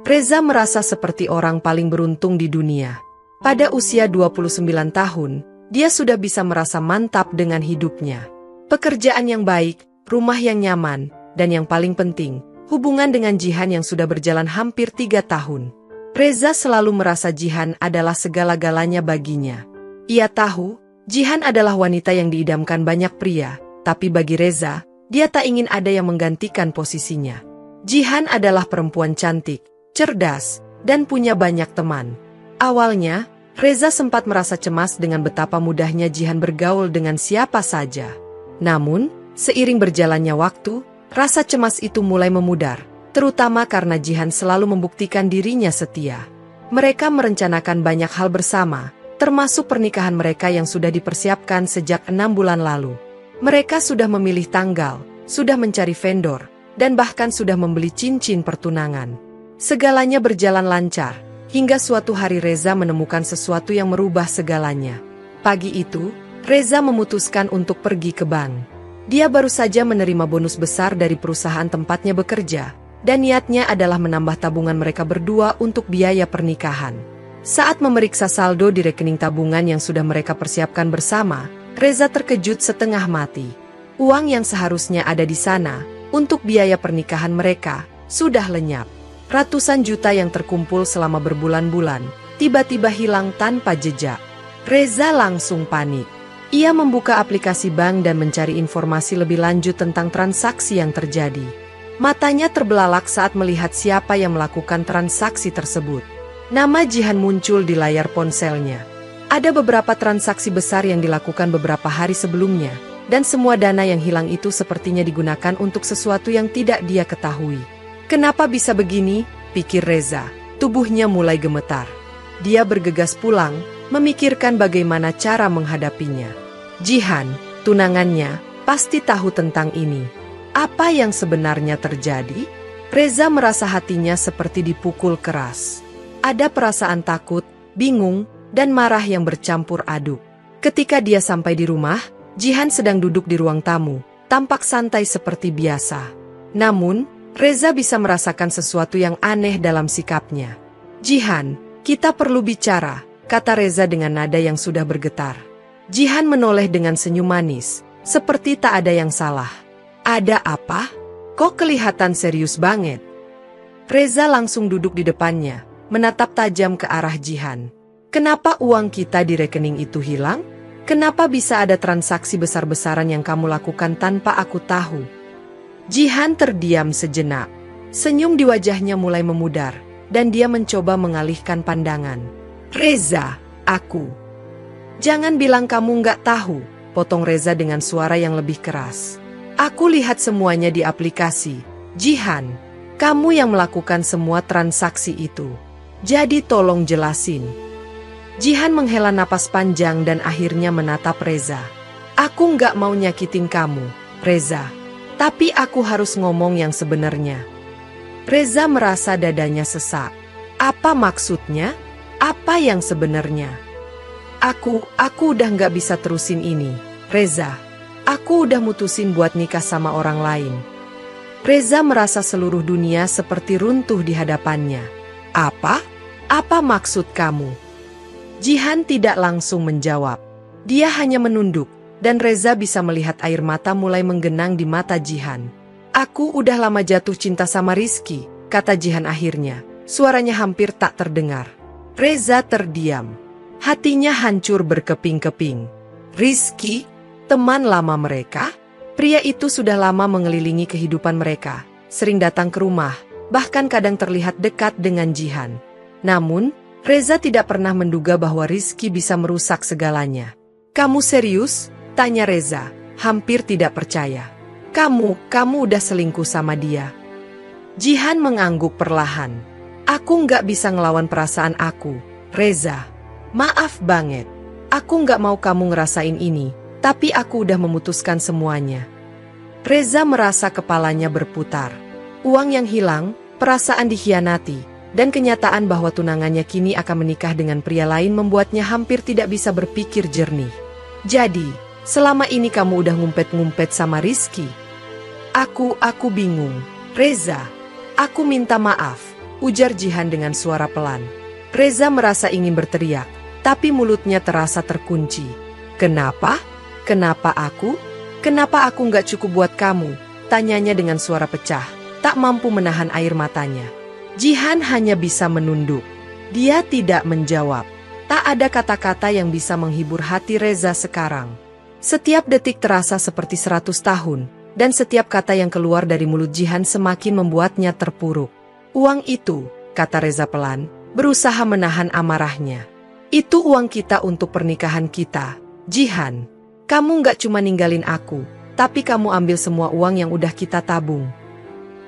Reza merasa seperti orang paling beruntung di dunia. Pada usia 29 tahun, dia sudah bisa merasa mantap dengan hidupnya. Pekerjaan yang baik, rumah yang nyaman, dan yang paling penting, hubungan dengan Jihan yang sudah berjalan hampir 3 tahun. Reza selalu merasa Jihan adalah segala-galanya baginya. Ia tahu, Jihan adalah wanita yang diidamkan banyak pria, tapi bagi Reza, dia tak ingin ada yang menggantikan posisinya. Jihan adalah perempuan cantik, cerdas, dan punya banyak teman. Awalnya, Reza sempat merasa cemas dengan betapa mudahnya Jihan bergaul dengan siapa saja. Namun, seiring berjalannya waktu, rasa cemas itu mulai memudar, terutama karena Jihan selalu membuktikan dirinya setia. Mereka merencanakan banyak hal bersama, termasuk pernikahan mereka yang sudah dipersiapkan sejak 6 bulan lalu. Mereka sudah memilih tanggal, sudah mencari vendor, dan bahkan sudah membeli cincin pertunangan. Segalanya berjalan lancar, hingga suatu hari Reza menemukan sesuatu yang merubah segalanya. Pagi itu, Reza memutuskan untuk pergi ke bank. Dia baru saja menerima bonus besar dari perusahaan tempatnya bekerja, dan niatnya adalah menambah tabungan mereka berdua untuk biaya pernikahan. Saat memeriksa saldo di rekening tabungan yang sudah mereka persiapkan bersama, Reza terkejut setengah mati. Uang yang seharusnya ada di sana untuk biaya pernikahan mereka sudah lenyap. Ratusan juta yang terkumpul selama berbulan-bulan tiba-tiba hilang tanpa jejak. Reza langsung panik. Ia membuka aplikasi bank dan mencari informasi lebih lanjut tentang transaksi yang terjadi. Matanya terbelalak saat melihat siapa yang melakukan transaksi tersebut. Nama Jihan muncul di layar ponselnya. Ada beberapa transaksi besar yang dilakukan beberapa hari sebelumnya, dan semua dana yang hilang itu sepertinya digunakan untuk sesuatu yang tidak dia ketahui. Kenapa bisa begini? Pikir Reza. Tubuhnya mulai gemetar. Dia bergegas pulang, memikirkan bagaimana cara menghadapinya. Jihan, tunangannya, pasti tahu tentang ini. Apa yang sebenarnya terjadi? Reza merasa hatinya seperti dipukul keras. Ada perasaan takut, bingung, dan marah yang bercampur aduk. Ketika dia sampai di rumah, Jihan sedang duduk di ruang tamu, tampak santai seperti biasa. Namun, Reza bisa merasakan sesuatu yang aneh dalam sikapnya. Jihan, kita perlu bicara, kata Reza dengan nada yang sudah bergetar. Jihan menoleh dengan senyum manis, seperti tak ada yang salah. Ada apa? Kok kelihatan serius banget? Reza langsung duduk di depannya, menatap tajam ke arah Jihan. Kenapa uang kita di rekening itu hilang? Kenapa bisa ada transaksi besar-besaran yang kamu lakukan tanpa aku tahu? Jihan terdiam sejenak. Senyum di wajahnya mulai memudar, dan dia mencoba mengalihkan pandangan. Reza, aku. Jangan bilang kamu nggak tahu, potong Reza dengan suara yang lebih keras. Aku lihat semuanya di aplikasi. Jihan, kamu yang melakukan semua transaksi itu. Jadi tolong jelasin. Jihan menghela napas panjang dan akhirnya menatap Reza. Aku nggak mau nyakitin kamu, Reza. Tapi aku harus ngomong yang sebenarnya. Reza merasa dadanya sesak. Apa maksudnya? Apa yang sebenarnya? Aku udah nggak bisa terusin ini, Reza. Aku udah mutusin buat nikah sama orang lain. Reza merasa seluruh dunia seperti runtuh di hadapannya. Apa? Apa maksud kamu? Jihan tidak langsung menjawab. Dia hanya menunduk, dan Reza bisa melihat air mata mulai menggenang di mata Jihan. Aku udah lama jatuh cinta sama Rizky, kata Jihan akhirnya. Suaranya hampir tak terdengar. Reza terdiam. Hatinya hancur berkeping-keping. Rizky, teman lama mereka? Pria itu sudah lama mengelilingi kehidupan mereka, sering datang ke rumah, bahkan kadang terlihat dekat dengan Jihan. Namun, Reza tidak pernah menduga bahwa Rizky bisa merusak segalanya. Kamu serius? Tanya Reza, hampir tidak percaya. Kamu udah selingkuh sama dia. Jihan mengangguk perlahan. Aku nggak bisa ngelawan perasaan aku, Reza. Maaf banget. Aku nggak mau kamu ngerasain ini, tapi aku udah memutuskan semuanya. Reza merasa kepalanya berputar. Uang yang hilang, perasaan dikhianati, dan kenyataan bahwa tunangannya kini akan menikah dengan pria lain membuatnya hampir tidak bisa berpikir jernih. Jadi, selama ini kamu udah ngumpet-ngumpet sama Rizky? Aku bingung. Reza, aku minta maaf. ujar Jihan dengan suara pelan. Reza merasa ingin berteriak, tapi mulutnya terasa terkunci. Kenapa? Kenapa aku? Kenapa aku nggak cukup buat kamu? Tanyanya dengan suara pecah, tak mampu menahan air matanya. Jihan hanya bisa menunduk. Dia tidak menjawab. Tak ada kata-kata yang bisa menghibur hati Reza sekarang. Setiap detik terasa seperti 100 tahun, dan setiap kata yang keluar dari mulut Jihan semakin membuatnya terpuruk. Uang itu, kata Reza pelan, berusaha menahan amarahnya. Itu uang kita untuk pernikahan kita, Jihan. Kamu nggak cuma ninggalin aku, tapi kamu ambil semua uang yang udah kita tabung.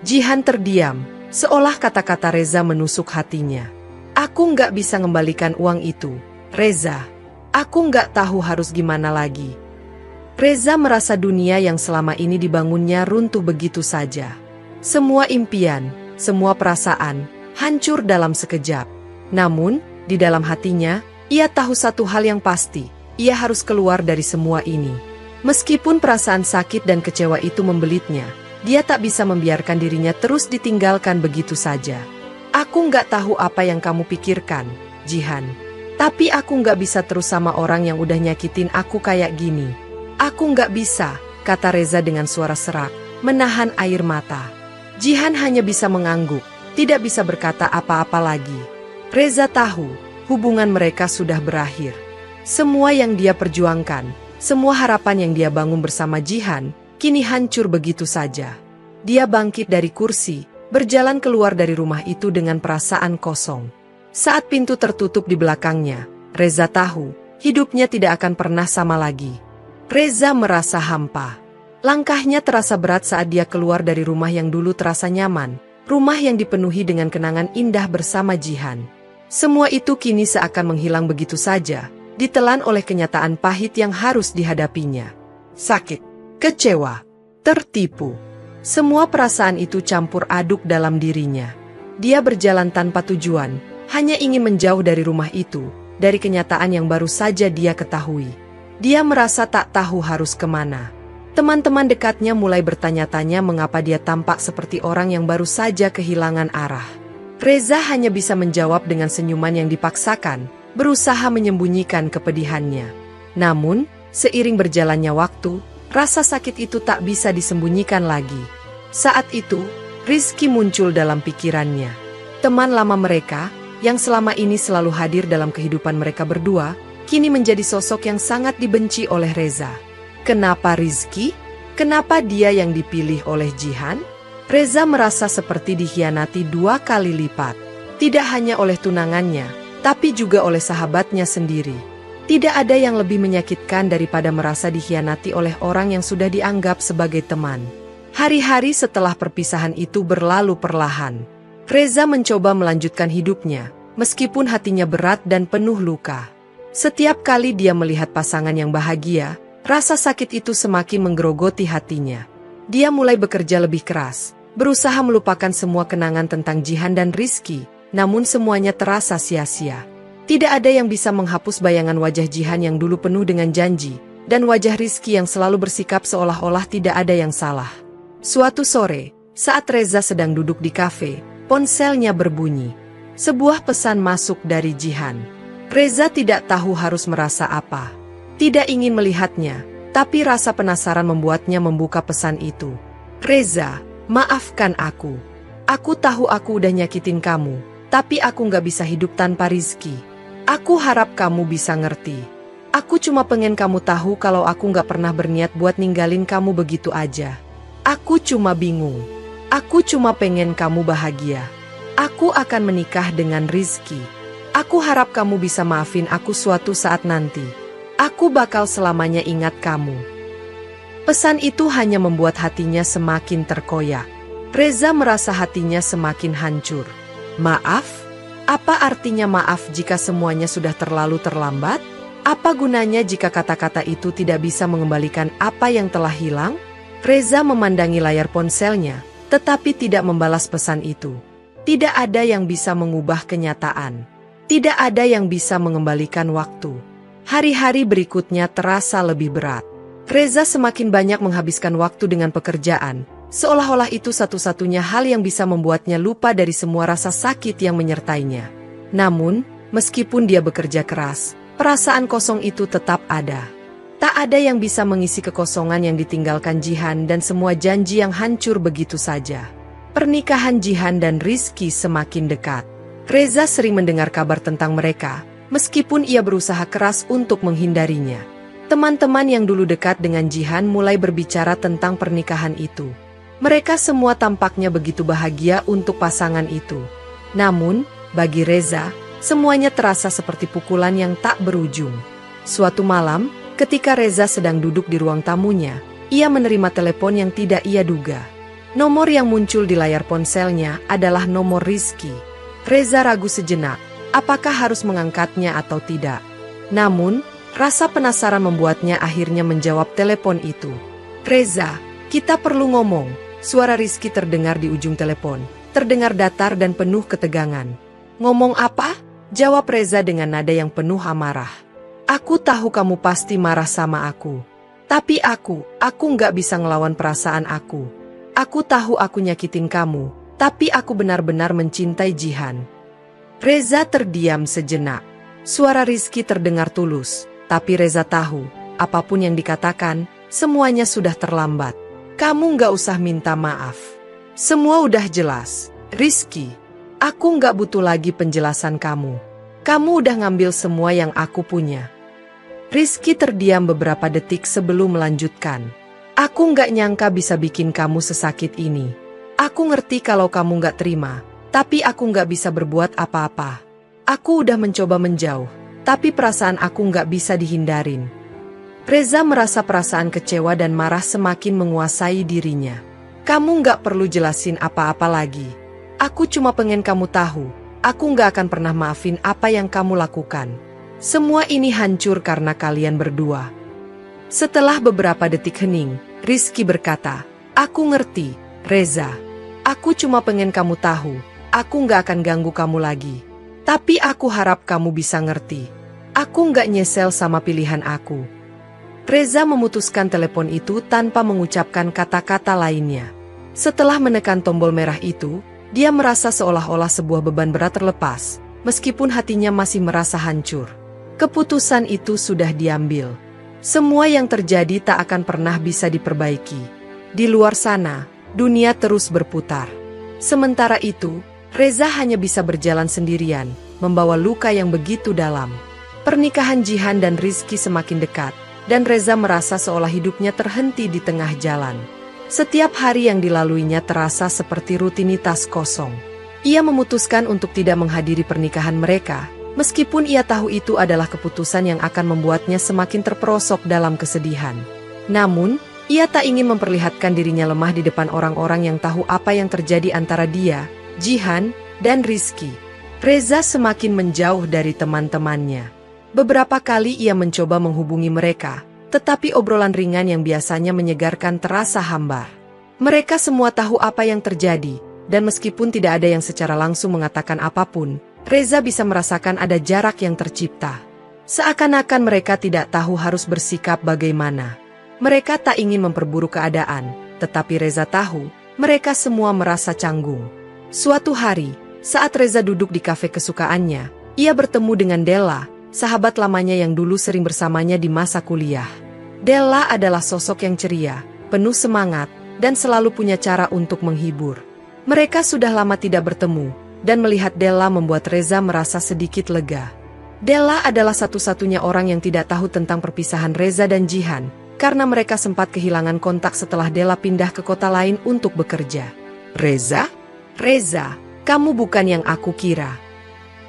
Jihan terdiam, seolah kata-kata Reza menusuk hatinya. Aku nggak bisa ngembalikan uang itu, Reza. Aku nggak tahu harus gimana lagi. Reza merasa dunia yang selama ini dibangunnya runtuh begitu saja. Semua impian, semua perasaan, hancur dalam sekejap. Namun, di dalam hatinya, ia tahu satu hal yang pasti, ia harus keluar dari semua ini. Meskipun perasaan sakit dan kecewa itu membelitnya, dia tak bisa membiarkan dirinya terus ditinggalkan begitu saja. Aku nggak tahu apa yang kamu pikirkan, Jihan. Tapi aku nggak bisa terus sama orang yang udah nyakitin aku kayak gini. Aku nggak bisa, kata Reza dengan suara serak, menahan air mata. Jihan hanya bisa mengangguk, tidak bisa berkata apa-apa lagi. Reza tahu, hubungan mereka sudah berakhir. Semua yang dia perjuangkan, semua harapan yang dia bangun bersama Jihan, kini hancur begitu saja. Dia bangkit dari kursi, berjalan keluar dari rumah itu dengan perasaan kosong. Saat pintu tertutup di belakangnya, Reza tahu, hidupnya tidak akan pernah sama lagi. Reza merasa hampa. Langkahnya terasa berat saat dia keluar dari rumah yang dulu terasa nyaman, rumah yang dipenuhi dengan kenangan indah bersama Jihan. Semua itu kini seakan menghilang begitu saja, ditelan oleh kenyataan pahit yang harus dihadapinya. Sakit, kecewa, tertipu. Semua perasaan itu campur aduk dalam dirinya. Dia berjalan tanpa tujuan, hanya ingin menjauh dari rumah itu, dari kenyataan yang baru saja dia ketahui. Dia merasa tak tahu harus kemana. Teman-teman dekatnya mulai bertanya-tanya mengapa dia tampak seperti orang yang baru saja kehilangan arah. Reza hanya bisa menjawab dengan senyuman yang dipaksakan, berusaha menyembunyikan kepedihannya. Namun, seiring berjalannya waktu, rasa sakit itu tak bisa disembunyikan lagi. Saat itu, Rizky muncul dalam pikirannya. Teman lama mereka, yang selama ini selalu hadir dalam kehidupan mereka berdua, kini menjadi sosok yang sangat dibenci oleh Reza. Kenapa Rizky? Kenapa dia yang dipilih oleh Jihan? Reza merasa seperti dikhianati 2 kali lipat. Tidak hanya oleh tunangannya, tapi juga oleh sahabatnya sendiri. Tidak ada yang lebih menyakitkan daripada merasa dikhianati oleh orang yang sudah dianggap sebagai teman. Hari-hari setelah perpisahan itu berlalu perlahan. Reza mencoba melanjutkan hidupnya, meskipun hatinya berat dan penuh luka. Setiap kali dia melihat pasangan yang bahagia, rasa sakit itu semakin menggerogoti hatinya. Dia mulai bekerja lebih keras, berusaha melupakan semua kenangan tentang Jihan dan Rizky, namun semuanya terasa sia-sia. Tidak ada yang bisa menghapus bayangan wajah Jihan yang dulu penuh dengan janji, dan wajah Rizky yang selalu bersikap seolah-olah tidak ada yang salah. Suatu sore, saat Reza sedang duduk di kafe, ponselnya berbunyi. Sebuah pesan masuk dari Jihan. Reza tidak tahu harus merasa apa. Tidak ingin melihatnya, tapi rasa penasaran membuatnya membuka pesan itu. Reza, maafkan aku. Aku tahu aku udah nyakitin kamu, tapi aku nggak bisa hidup tanpa Rizky. Aku harap kamu bisa ngerti. Aku cuma pengen kamu tahu kalau aku nggak pernah berniat buat ninggalin kamu begitu aja. Aku cuma bingung. Aku cuma pengen kamu bahagia. Aku akan menikah dengan Rizky. Aku harap kamu bisa maafin aku suatu saat nanti. Aku bakal selamanya ingat kamu. Pesan itu hanya membuat hatinya semakin terkoyak. Reza merasa hatinya semakin hancur. Maaf? Apa artinya maaf jika semuanya sudah terlalu terlambat? Apa gunanya jika kata-kata itu tidak bisa mengembalikan apa yang telah hilang? Reza memandangi layar ponselnya, tetapi tidak membalas pesan itu. Tidak ada yang bisa mengubah kenyataan. Tidak ada yang bisa mengembalikan waktu. Hari-hari berikutnya terasa lebih berat. Reza semakin banyak menghabiskan waktu dengan pekerjaan, Seolah-olah itu satu-satunya hal yang bisa membuatnya lupa dari semua rasa sakit yang menyertainya. Namun, meskipun dia bekerja keras, perasaan kosong itu tetap ada. Tak ada yang bisa mengisi kekosongan yang ditinggalkan Jihan dan semua janji yang hancur begitu saja. Pernikahan Jihan dan Rizky semakin dekat. Reza sering mendengar kabar tentang mereka, meskipun ia berusaha keras untuk menghindarinya. Teman-teman yang dulu dekat dengan Jihan mulai berbicara tentang pernikahan itu. Mereka semua tampaknya begitu bahagia untuk pasangan itu. Namun, bagi Reza, semuanya terasa seperti pukulan yang tak berujung. Suatu malam, ketika Reza sedang duduk di ruang tamunya, ia menerima telepon yang tidak ia duga. Nomor yang muncul di layar ponselnya adalah nomor Rizky. Reza ragu sejenak, apakah harus mengangkatnya atau tidak. Namun, rasa penasaran membuatnya akhirnya menjawab telepon itu. "Reza, kita perlu ngomong." Suara Rizky terdengar di ujung telepon, terdengar datar dan penuh ketegangan. "Ngomong apa?" jawab Reza dengan nada yang penuh amarah. "Aku tahu kamu pasti marah sama aku. Tapi aku nggak bisa ngelawan perasaan aku. Aku tahu aku nyakitin kamu, tapi aku benar-benar mencintai Jihan." Reza terdiam sejenak. Suara Rizky terdengar tulus, tapi Reza tahu, apapun yang dikatakan, semuanya sudah terlambat. "Kamu nggak usah minta maaf. Semua udah jelas. Rizky, aku nggak butuh lagi penjelasan kamu. Kamu udah ngambil semua yang aku punya." Rizky terdiam beberapa detik sebelum melanjutkan. "Aku nggak nyangka bisa bikin kamu sesakit ini. Aku ngerti kalau kamu nggak terima, tapi aku nggak bisa berbuat apa-apa. Aku udah mencoba menjauh, tapi perasaan aku nggak bisa dihindarin." Reza merasa perasaan kecewa dan marah semakin menguasai dirinya. "Kamu nggak perlu jelasin apa-apa lagi. Aku cuma pengen kamu tahu, aku nggak akan pernah maafin apa yang kamu lakukan. Semua ini hancur karena kalian berdua." Setelah beberapa detik hening, Rizky berkata, "Aku ngerti, Reza. Aku cuma pengen kamu tahu, aku nggak akan ganggu kamu lagi. Tapi aku harap kamu bisa ngerti. Aku nggak nyesel sama pilihan aku." Reza memutuskan telepon itu tanpa mengucapkan kata-kata lainnya. Setelah menekan tombol merah itu, dia merasa seolah-olah sebuah beban berat terlepas, meskipun hatinya masih merasa hancur. Keputusan itu sudah diambil. Semua yang terjadi tak akan pernah bisa diperbaiki. Di luar sana, dunia terus berputar. Sementara itu, Reza hanya bisa berjalan sendirian, membawa luka yang begitu dalam. Pernikahan Jihan dan Rizky semakin dekat, dan Reza merasa seolah hidupnya terhenti di tengah jalan. Setiap hari yang dilaluinya terasa seperti rutinitas kosong. Ia memutuskan untuk tidak menghadiri pernikahan mereka, meskipun ia tahu itu adalah keputusan yang akan membuatnya semakin terperosok dalam kesedihan. Namun, ia tak ingin memperlihatkan dirinya lemah di depan orang-orang yang tahu apa yang terjadi antara dia, Jihan, dan Rizky. Reza semakin menjauh dari teman-temannya. Beberapa kali ia mencoba menghubungi mereka, tetapi obrolan ringan yang biasanya menyegarkan terasa hambar. Mereka semua tahu apa yang terjadi, dan meskipun tidak ada yang secara langsung mengatakan apapun, Reza bisa merasakan ada jarak yang tercipta. Seakan-akan mereka tidak tahu harus bersikap bagaimana. Mereka tak ingin memperburuk keadaan, tetapi Reza tahu, mereka semua merasa canggung. Suatu hari, saat Reza duduk di kafe kesukaannya, ia bertemu dengan Della, sahabat lamanya yang dulu sering bersamanya di masa kuliah. Della adalah sosok yang ceria, penuh semangat, dan selalu punya cara untuk menghibur. Mereka sudah lama tidak bertemu, dan melihat Della membuat Reza merasa sedikit lega. Della adalah satu-satunya orang yang tidak tahu tentang perpisahan Reza dan Jihan, karena mereka sempat kehilangan kontak setelah Della pindah ke kota lain untuk bekerja. "Reza? Reza, kamu bukan yang aku kira."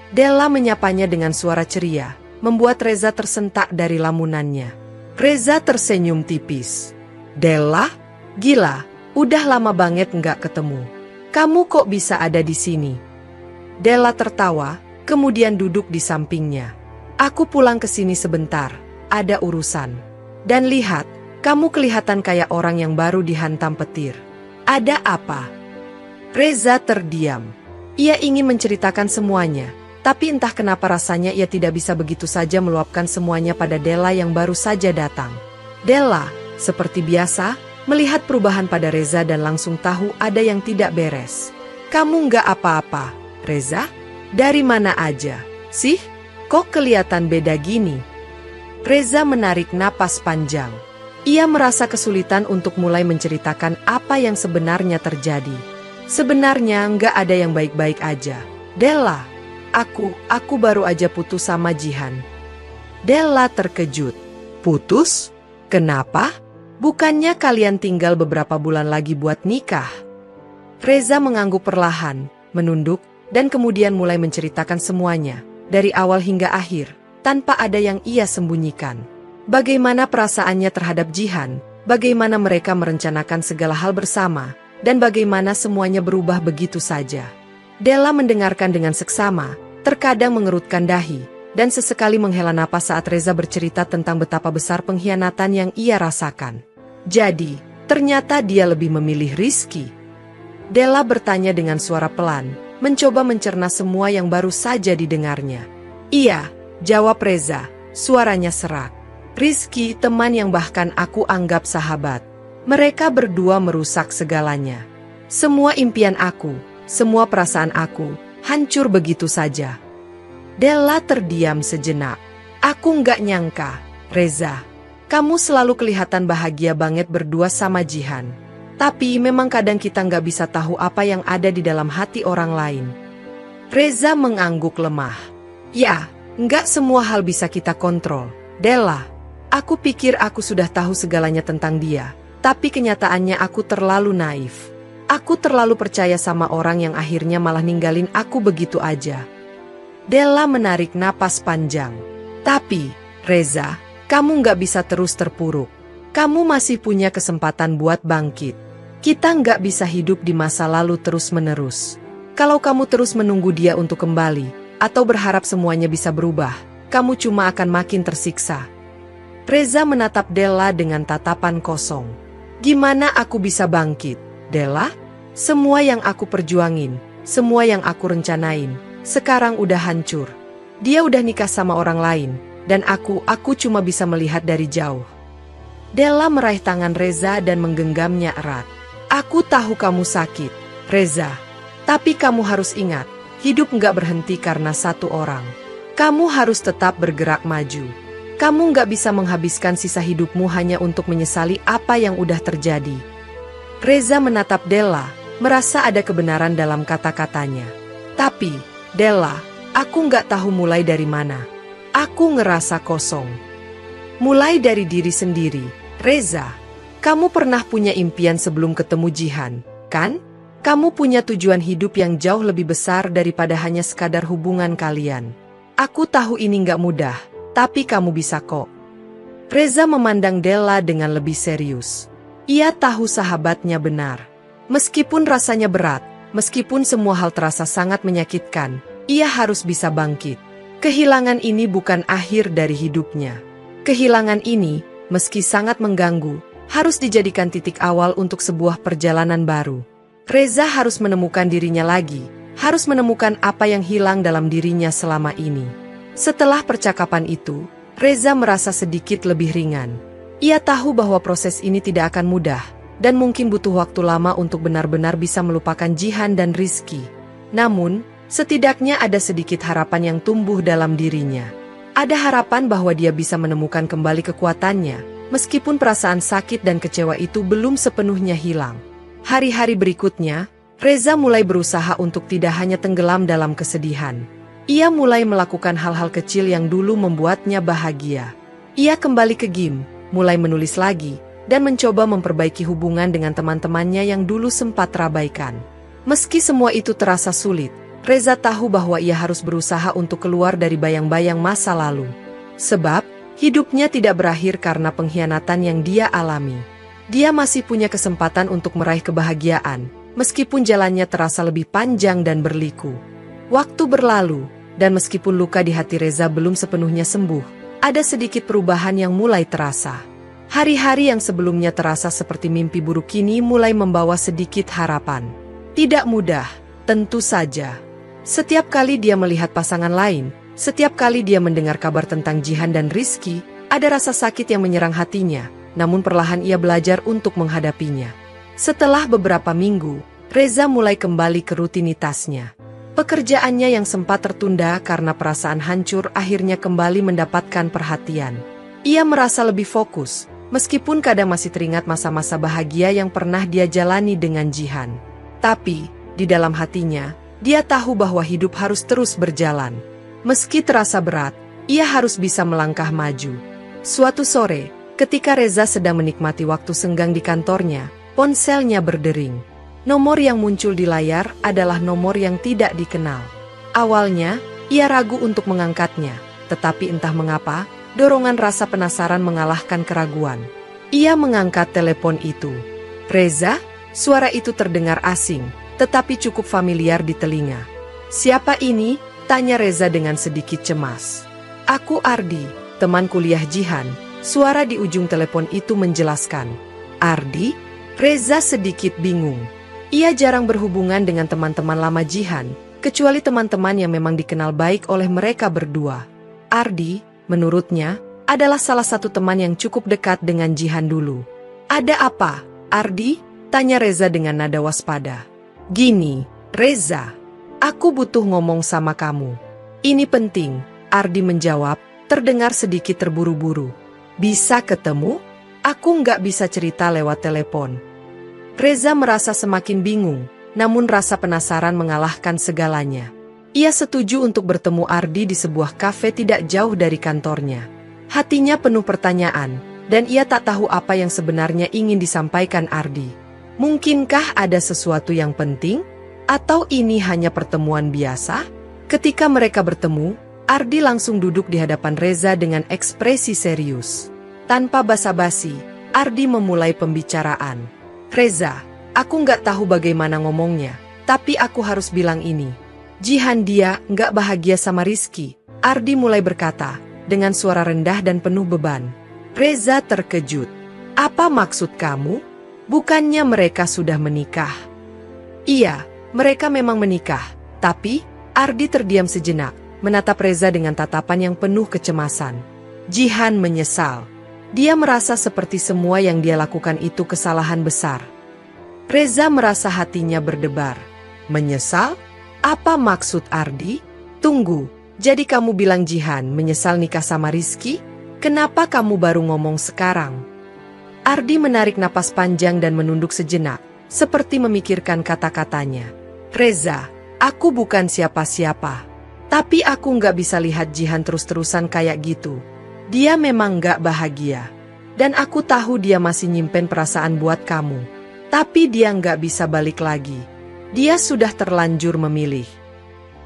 Della menyapanya dengan suara ceria, membuat Reza tersentak dari lamunannya. Reza tersenyum tipis. "Della? Gila, udah lama banget nggak ketemu. Kamu kok bisa ada di sini?" Della tertawa, kemudian duduk di sampingnya. "Aku pulang ke sini sebentar, ada urusan. Dan lihat, kamu kelihatan kayak orang yang baru dihantam petir. Ada apa?" Reza terdiam. Ia ingin menceritakan semuanya. Tapi entah kenapa rasanya ia tidak bisa begitu saja meluapkan semuanya pada Della yang baru saja datang. "Della, seperti biasa, melihat perubahan pada Reza dan langsung tahu ada yang tidak beres. "Kamu nggak apa-apa, Reza? Dari mana aja sih? Kok kelihatan beda gini?" Reza menarik napas panjang. Ia merasa kesulitan untuk mulai menceritakan apa yang sebenarnya terjadi. "Sebenarnya nggak ada yang baik-baik aja, Della. Aku baru aja putus sama Jihan." Della terkejut. "Putus? Kenapa? Bukannya kalian tinggal beberapa bulan lagi buat nikah?" Reza mengangguk perlahan, menunduk, dan kemudian mulai menceritakan semuanya, dari awal hingga akhir, tanpa ada yang ia sembunyikan. Bagaimana perasaannya terhadap Jihan, bagaimana mereka merencanakan segala hal bersama, dan bagaimana semuanya berubah begitu saja. Della mendengarkan dengan seksama, terkadang mengerutkan dahi, dan sesekali menghela napas saat Reza bercerita tentang betapa besar pengkhianatan yang ia rasakan. "Jadi, ternyata dia lebih memilih Rizky?" Della bertanya dengan suara pelan, mencoba mencerna semua yang baru saja didengarnya. "Iya," jawab Reza, suaranya serak. "Rizky teman yang bahkan aku anggap sahabat. Mereka berdua merusak segalanya. Semua impian aku, semua perasaan aku, hancur begitu saja." Della terdiam sejenak. "Aku nggak nyangka, Reza. Kamu selalu kelihatan bahagia banget berdua sama Jihan. Tapi memang kadang kita nggak bisa tahu apa yang ada di dalam hati orang lain." Reza mengangguk lemah. "Ya, nggak semua hal bisa kita kontrol, Della. Aku pikir aku sudah tahu segalanya tentang dia, tapi kenyataannya aku terlalu naif. Aku terlalu percaya sama orang yang akhirnya malah ninggalin aku begitu aja." Della menarik napas panjang. "Tapi, Reza, kamu nggak bisa terus terpuruk. Kamu masih punya kesempatan buat bangkit. Kita nggak bisa hidup di masa lalu terus-menerus. Kalau kamu terus menunggu dia untuk kembali, atau berharap semuanya bisa berubah, kamu cuma akan makin tersiksa." Reza menatap Della dengan tatapan kosong. "Gimana aku bisa bangkit, Della? Semua yang aku perjuangin, semua yang aku rencanain, sekarang udah hancur. Dia udah nikah sama orang lain, dan aku cuma bisa melihat dari jauh." Della meraih tangan Reza dan menggenggamnya erat. "Aku tahu kamu sakit, Reza. Tapi kamu harus ingat, hidup nggak berhenti karena satu orang. Kamu harus tetap bergerak maju. Kamu nggak bisa menghabiskan sisa hidupmu hanya untuk menyesali apa yang udah terjadi." Reza menatap Della, merasa ada kebenaran dalam kata-katanya. "Tapi, Della, aku nggak tahu mulai dari mana. Aku ngerasa kosong." "Mulai dari diri sendiri, Reza. Kamu pernah punya impian sebelum ketemu Jihan, kan? Kamu punya tujuan hidup yang jauh lebih besar daripada hanya sekadar hubungan kalian. Aku tahu ini nggak mudah, tapi kamu bisa kok." Reza memandang Della dengan lebih serius. Ia tahu sahabatnya benar. Meskipun rasanya berat, meskipun semua hal terasa sangat menyakitkan, ia harus bisa bangkit. Kehilangan ini bukan akhir dari hidupnya. Kehilangan ini, meski sangat mengganggu, harus dijadikan titik awal untuk sebuah perjalanan baru. Reza harus menemukan dirinya lagi, harus menemukan apa yang hilang dalam dirinya selama ini. Setelah percakapan itu, Reza merasa sedikit lebih ringan. Ia tahu bahwa proses ini tidak akan mudah, dan mungkin butuh waktu lama untuk benar-benar bisa melupakan Jihan dan Rizky. Namun, setidaknya ada sedikit harapan yang tumbuh dalam dirinya. Ada harapan bahwa dia bisa menemukan kembali kekuatannya, meskipun perasaan sakit dan kecewa itu belum sepenuhnya hilang. Hari-hari berikutnya, Reza mulai berusaha untuk tidak hanya tenggelam dalam kesedihan. Ia mulai melakukan hal-hal kecil yang dulu membuatnya bahagia. Ia kembali ke gym, mulai menulis lagi, dan mencoba memperbaiki hubungan dengan teman-temannya yang dulu sempat terabaikan. Meski semua itu terasa sulit, Reza tahu bahwa ia harus berusaha untuk keluar dari bayang-bayang masa lalu. Sebab, hidupnya tidak berakhir karena pengkhianatan yang dia alami. Dia masih punya kesempatan untuk meraih kebahagiaan, meskipun jalannya terasa lebih panjang dan berliku. Waktu berlalu, dan meskipun luka di hati Reza belum sepenuhnya sembuh, ada sedikit perubahan yang mulai terasa. Hari-hari yang sebelumnya terasa seperti mimpi buruk kini mulai membawa sedikit harapan. Tidak mudah, tentu saja. Setiap kali dia melihat pasangan lain, setiap kali dia mendengar kabar tentang Jihan dan Rizky, ada rasa sakit yang menyerang hatinya, namun perlahan ia belajar untuk menghadapinya. Setelah beberapa minggu, Reza mulai kembali ke rutinitasnya. Pekerjaannya yang sempat tertunda karena perasaan hancur akhirnya kembali mendapatkan perhatian. Ia merasa lebih fokus, meskipun kadang masih teringat masa-masa bahagia yang pernah dia jalani dengan Jihan. Tapi, di dalam hatinya, dia tahu bahwa hidup harus terus berjalan. Meski terasa berat, ia harus bisa melangkah maju. Suatu sore, ketika Reza sedang menikmati waktu senggang di kantornya, ponselnya berdering. Nomor yang muncul di layar adalah nomor yang tidak dikenal. Awalnya, ia ragu untuk mengangkatnya, tetapi entah mengapa, dorongan rasa penasaran mengalahkan keraguan. Ia mengangkat telepon itu. "Reza?" Suara itu terdengar asing, tetapi cukup familiar di telinga. "Siapa ini?" tanya Reza dengan sedikit cemas. "Aku Ardi, teman kuliah Jihan," suara di ujung telepon itu menjelaskan. "Ardi?" Reza sedikit bingung. Ia jarang berhubungan dengan teman-teman lama Jihan, kecuali teman-teman yang memang dikenal baik oleh mereka berdua. Ardi, menurutnya, adalah salah satu teman yang cukup dekat dengan Jihan dulu. "Ada apa, Ardi?" tanya Reza dengan nada waspada. "Gini, Reza, aku butuh ngomong sama kamu. Ini penting," Ardi menjawab, terdengar sedikit terburu-buru. "Bisa ketemu? Aku nggak bisa cerita lewat telepon." Reza merasa semakin bingung, namun rasa penasaran mengalahkan segalanya. Ia setuju untuk bertemu Ardi di sebuah kafe tidak jauh dari kantornya. Hatinya penuh pertanyaan, dan ia tak tahu apa yang sebenarnya ingin disampaikan Ardi. Mungkinkah ada sesuatu yang penting? Atau ini hanya pertemuan biasa? Ketika mereka bertemu, Ardi langsung duduk di hadapan Reza dengan ekspresi serius. Tanpa basa-basi, Ardi memulai pembicaraan. "Reza, aku nggak tahu bagaimana ngomongnya, tapi aku harus bilang ini. Jihan dia nggak bahagia sama Rizky," Ardi mulai berkata, dengan suara rendah dan penuh beban. Reza terkejut. "Apa maksud kamu? Bukannya mereka sudah menikah?" "Iya, mereka memang menikah, tapi..." Ardi terdiam sejenak, menatap Reza dengan tatapan yang penuh kecemasan. Jihan menyesal. Dia merasa seperti semua yang dia lakukan itu kesalahan besar. Reza merasa hatinya berdebar. "Menyesal? Apa maksud Ardi? Tunggu, jadi kamu bilang Jihan menyesal nikah sama Rizky? Kenapa kamu baru ngomong sekarang?" Ardi menarik napas panjang dan menunduk sejenak, seperti memikirkan kata-katanya. "Reza, aku bukan siapa-siapa. Tapi aku nggak bisa lihat Jihan terus-terusan kayak gitu. Dia memang nggak bahagia. Dan aku tahu dia masih nyimpen perasaan buat kamu. Tapi dia nggak bisa balik lagi. Dia sudah terlanjur memilih."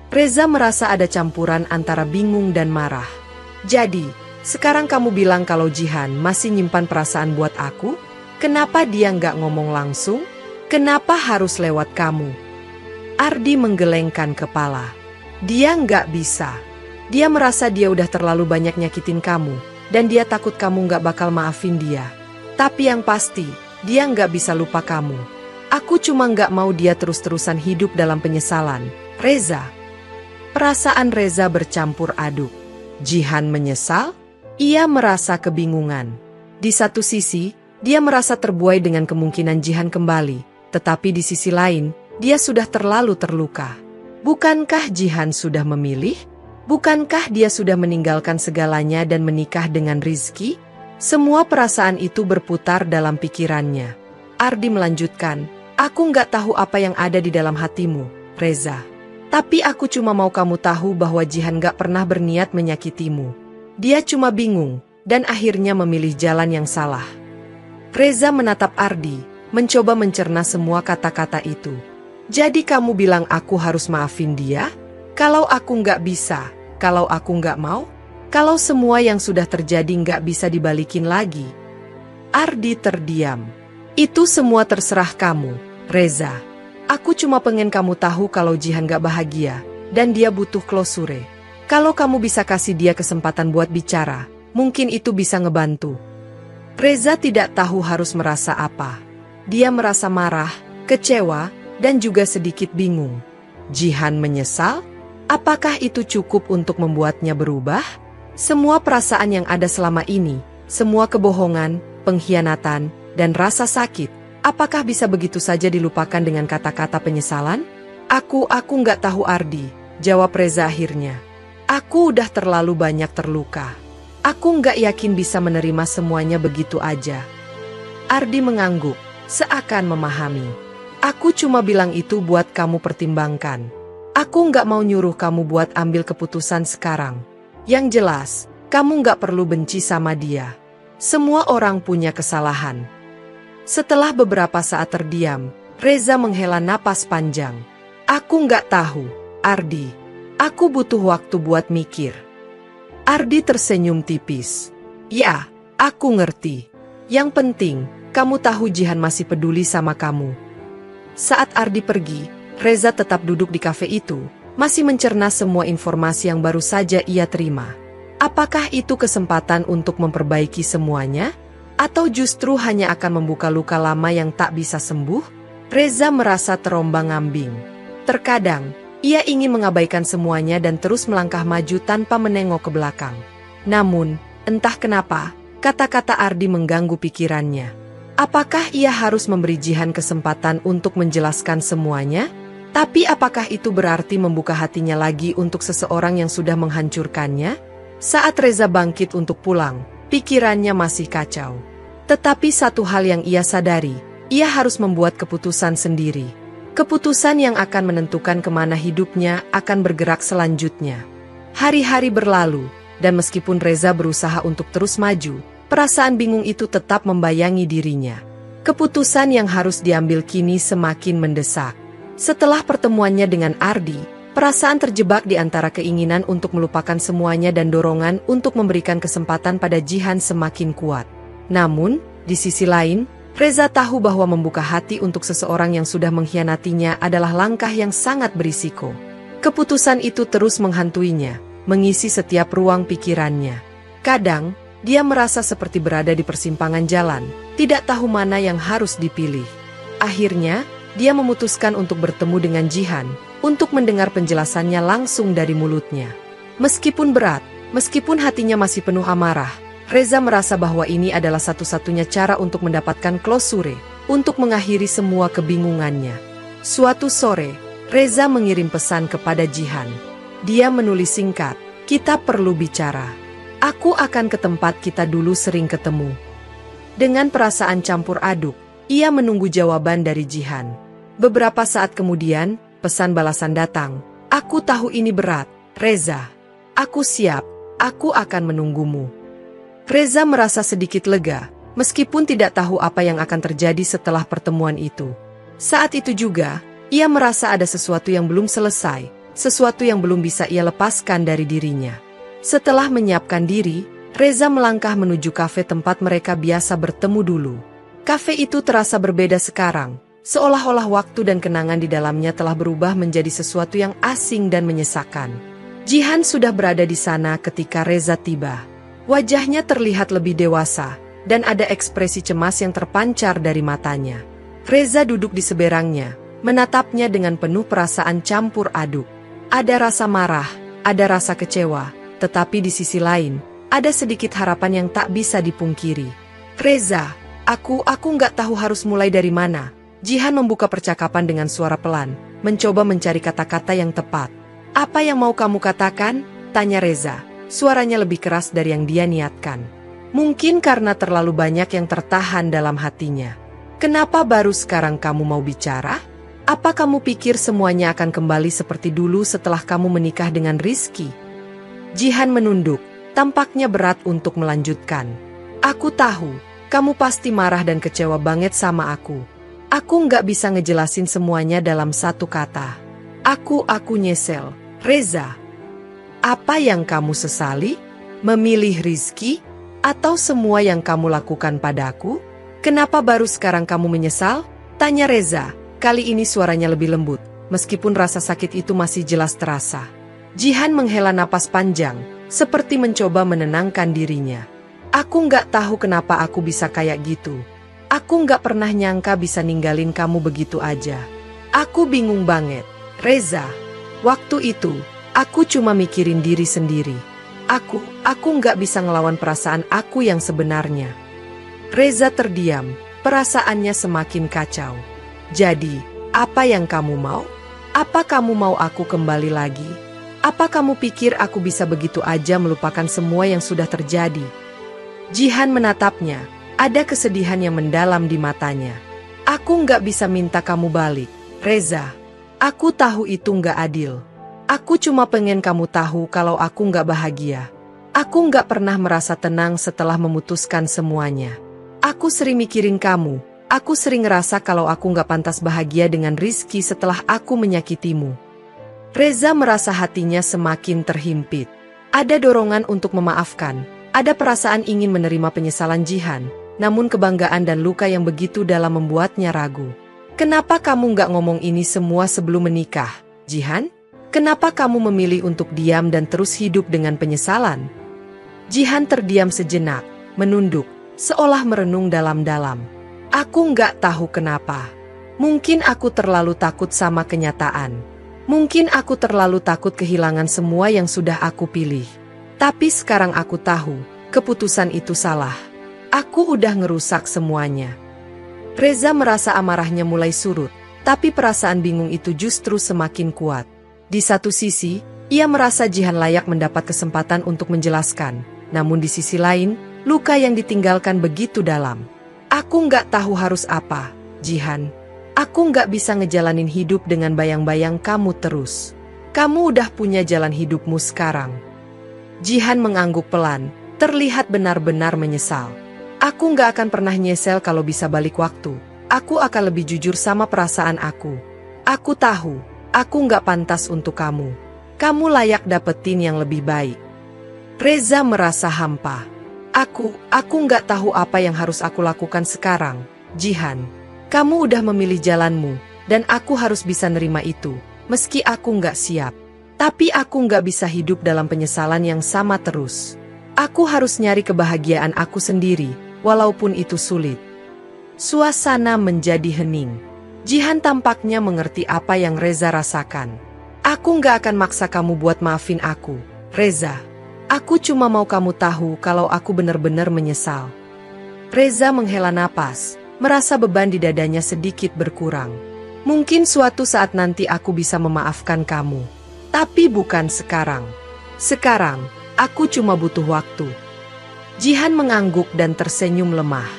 Reza merasa ada campuran antara bingung dan marah. "Jadi, sekarang kamu bilang kalau Jihan masih nyimpan perasaan buat aku? Kenapa dia nggak ngomong langsung? Kenapa harus lewat kamu?" Ardi menggelengkan kepala. "Dia nggak bisa. Dia merasa dia udah terlalu banyak nyakitin kamu, dan dia takut kamu nggak bakal maafin dia. Tapi yang pasti, dia nggak bisa lupa kamu. Aku cuma nggak mau dia terus-terusan hidup dalam penyesalan." Reza. Perasaan Reza bercampur aduk. Jihan menyesal? Ia merasa kebingungan. Di satu sisi, dia merasa terbuai dengan kemungkinan Jihan kembali, tetapi di sisi lain, dia sudah terlalu terluka. Bukankah Jihan sudah memilih? Bukankah dia sudah meninggalkan segalanya dan menikah dengan Rizky? Semua perasaan itu berputar dalam pikirannya. Ardi melanjutkan, "Aku nggak tahu apa yang ada di dalam hatimu, Reza. Tapi aku cuma mau kamu tahu bahwa Jihan nggak pernah berniat menyakitimu. Dia cuma bingung, dan akhirnya memilih jalan yang salah." Reza menatap Ardi, mencoba mencerna semua kata-kata itu. "Jadi kamu bilang aku harus maafin dia? Kalau aku nggak bisa, kalau aku nggak mau? Kalau semua yang sudah terjadi nggak bisa dibalikin lagi?" Ardi terdiam. "Itu semua terserah kamu, Reza. Aku cuma pengen kamu tahu kalau Jihan nggak bahagia, dan dia butuh klosure. Kalau kamu bisa kasih dia kesempatan buat bicara, mungkin itu bisa ngebantu." Reza tidak tahu harus merasa apa. Dia merasa marah, kecewa, dan juga sedikit bingung. Jihan menyesal? Apakah itu cukup untuk membuatnya berubah? Semua perasaan yang ada selama ini, semua kebohongan, pengkhianatan, dan rasa sakit, apakah bisa begitu saja dilupakan dengan kata-kata penyesalan? Aku nggak tahu Ardi, jawab Reza akhirnya. Aku udah terlalu banyak terluka. Aku nggak yakin bisa menerima semuanya begitu aja. Ardi mengangguk, seakan memahami. Aku cuma bilang itu buat kamu pertimbangkan. Aku nggak mau nyuruh kamu buat ambil keputusan sekarang. Yang jelas, kamu nggak perlu benci sama dia. Semua orang punya kesalahan. Setelah beberapa saat terdiam, Reza menghela napas panjang. Aku nggak tahu, Ardi. Aku butuh waktu buat mikir. Ardi tersenyum tipis. Ya, aku ngerti. Yang penting, kamu tahu Jihan masih peduli sama kamu. Saat Ardi pergi, Reza tetap duduk di kafe itu, masih mencerna semua informasi yang baru saja ia terima. Apakah itu kesempatan untuk memperbaiki semuanya? Atau justru hanya akan membuka luka lama yang tak bisa sembuh? Reza merasa terombang-ambing. Terkadang, ia ingin mengabaikan semuanya dan terus melangkah maju tanpa menengok ke belakang. Namun, entah kenapa, kata-kata Ardi mengganggu pikirannya. Apakah ia harus memberi Jihan kesempatan untuk menjelaskan semuanya? Tapi apakah itu berarti membuka hatinya lagi untuk seseorang yang sudah menghancurkannya? Saat Reza bangkit untuk pulang, pikirannya masih kacau. Tetapi satu hal yang ia sadari, ia harus membuat keputusan sendiri. Keputusan yang akan menentukan kemana hidupnya akan bergerak selanjutnya. Hari-hari berlalu, dan meskipun Reza berusaha untuk terus maju, perasaan bingung itu tetap membayangi dirinya. Keputusan yang harus diambil kini semakin mendesak. Setelah pertemuannya dengan Ardi, perasaan terjebak di antara keinginan untuk melupakan semuanya dan dorongan untuk memberikan kesempatan pada Jihan semakin kuat. Namun, di sisi lain, Reza tahu bahwa membuka hati untuk seseorang yang sudah mengkhianatinya adalah langkah yang sangat berisiko. Keputusan itu terus menghantuinya, mengisi setiap ruang pikirannya. Kadang, dia merasa seperti berada di persimpangan jalan, tidak tahu mana yang harus dipilih. Akhirnya, dia memutuskan untuk bertemu dengan Jihan, untuk mendengar penjelasannya langsung dari mulutnya. Meskipun berat, meskipun hatinya masih penuh amarah, Reza merasa bahwa ini adalah satu-satunya cara untuk mendapatkan klosure, untuk mengakhiri semua kebingungannya. Suatu sore, Reza mengirim pesan kepada Jihan. Dia menulis singkat, "Kita perlu bicara. Aku akan ke tempat kita dulu sering ketemu." Dengan perasaan campur aduk, ia menunggu jawaban dari Jihan. Beberapa saat kemudian, pesan balasan datang. "Aku tahu ini berat, Reza. Aku siap, aku akan menunggumu." Reza merasa sedikit lega, meskipun tidak tahu apa yang akan terjadi setelah pertemuan itu. Saat itu juga, ia merasa ada sesuatu yang belum selesai, sesuatu yang belum bisa ia lepaskan dari dirinya. Setelah menyiapkan diri, Reza melangkah menuju kafe tempat mereka biasa bertemu dulu. Kafe itu terasa berbeda sekarang, seolah-olah waktu dan kenangan di dalamnya telah berubah menjadi sesuatu yang asing dan menyesakan. Jihan sudah berada di sana ketika Reza tiba. Wajahnya terlihat lebih dewasa, dan ada ekspresi cemas yang terpancar dari matanya. Reza duduk di seberangnya, menatapnya dengan penuh perasaan campur aduk. Ada rasa marah, ada rasa kecewa, tetapi di sisi lain, ada sedikit harapan yang tak bisa dipungkiri. "Reza, aku nggak tahu harus mulai dari mana." Jihan membuka percakapan dengan suara pelan, mencoba mencari kata-kata yang tepat. "Apa yang mau kamu katakan?" tanya Reza. Suaranya lebih keras dari yang dia niatkan. Mungkin karena terlalu banyak yang tertahan dalam hatinya. "Kenapa baru sekarang kamu mau bicara? Apa kamu pikir semuanya akan kembali seperti dulu setelah kamu menikah dengan Rizky?" Jihan menunduk, tampaknya berat untuk melanjutkan. "Aku tahu, kamu pasti marah dan kecewa banget sama aku. Aku nggak bisa ngejelasin semuanya dalam satu kata. Aku nyesel, Reza." "Apa yang kamu sesali? Memilih Rizky? Atau semua yang kamu lakukan padaku? Kenapa baru sekarang kamu menyesal?" tanya Reza. Kali ini suaranya lebih lembut, meskipun rasa sakit itu masih jelas terasa. Jihan menghela napas panjang, seperti mencoba menenangkan dirinya. "Aku nggak tahu kenapa aku bisa kayak gitu. Aku nggak pernah nyangka bisa ninggalin kamu begitu aja. Aku bingung banget, Reza. Waktu itu, aku cuma mikirin diri sendiri. Aku nggak bisa ngelawan perasaan aku yang sebenarnya." Reza terdiam, perasaannya semakin kacau. Jadi, apa yang kamu mau? Apa kamu mau aku kembali lagi? Apa kamu pikir aku bisa begitu aja melupakan semua yang sudah terjadi? Jihan menatapnya, ada kesedihan yang mendalam di matanya. Aku nggak bisa minta kamu balik, Reza. Aku tahu itu nggak adil. Aku cuma pengen kamu tahu kalau aku nggak bahagia. Aku nggak pernah merasa tenang setelah memutuskan semuanya. Aku sering mikirin kamu. Aku sering ngerasa kalau aku nggak pantas bahagia dengan Rizky setelah aku menyakitimu. Reza merasa hatinya semakin terhimpit. Ada dorongan untuk memaafkan. Ada perasaan ingin menerima penyesalan Jihan. Namun kebanggaan dan luka yang begitu dalam membuatnya ragu. Kenapa kamu nggak ngomong ini semua sebelum menikah, Jihan? Kenapa kamu memilih untuk diam dan terus hidup dengan penyesalan? Jihan terdiam sejenak, menunduk, seolah merenung dalam-dalam. Aku nggak tahu kenapa. Mungkin aku terlalu takut sama kenyataan. Mungkin aku terlalu takut kehilangan semua yang sudah aku pilih. Tapi sekarang aku tahu, keputusan itu salah. Aku udah ngerusak semuanya. Reza merasa amarahnya mulai surut, tapi perasaan bingung itu justru semakin kuat. Di satu sisi, ia merasa Jihan layak mendapat kesempatan untuk menjelaskan. Namun di sisi lain, luka yang ditinggalkan begitu dalam. Aku nggak tahu harus apa, Jihan. Aku nggak bisa ngejalanin hidup dengan bayang-bayang kamu terus. Kamu udah punya jalan hidupmu sekarang. Jihan mengangguk pelan, terlihat benar-benar menyesal. Aku nggak akan pernah nyesel kalau bisa balik waktu. Aku akan lebih jujur sama perasaan aku. Aku tahu, aku nggak pantas untuk kamu. Kamu layak dapetin yang lebih baik. Reza merasa hampa. Aku nggak tahu apa yang harus aku lakukan sekarang, Jihan. Kamu udah memilih jalanmu, dan aku harus bisa nerima itu, meski aku nggak siap. Tapi aku nggak bisa hidup dalam penyesalan yang sama terus. Aku harus nyari kebahagiaan aku sendiri, walaupun itu sulit. Suasana menjadi hening. Jihan tampaknya mengerti apa yang Reza rasakan. Aku nggak akan maksa kamu buat maafin aku, Reza. Aku cuma mau kamu tahu kalau aku benar-benar menyesal. Reza menghela napas, merasa beban di dadanya sedikit berkurang. Mungkin suatu saat nanti aku bisa memaafkan kamu. Tapi bukan sekarang. Sekarang, aku cuma butuh waktu. Jihan mengangguk dan tersenyum lemah.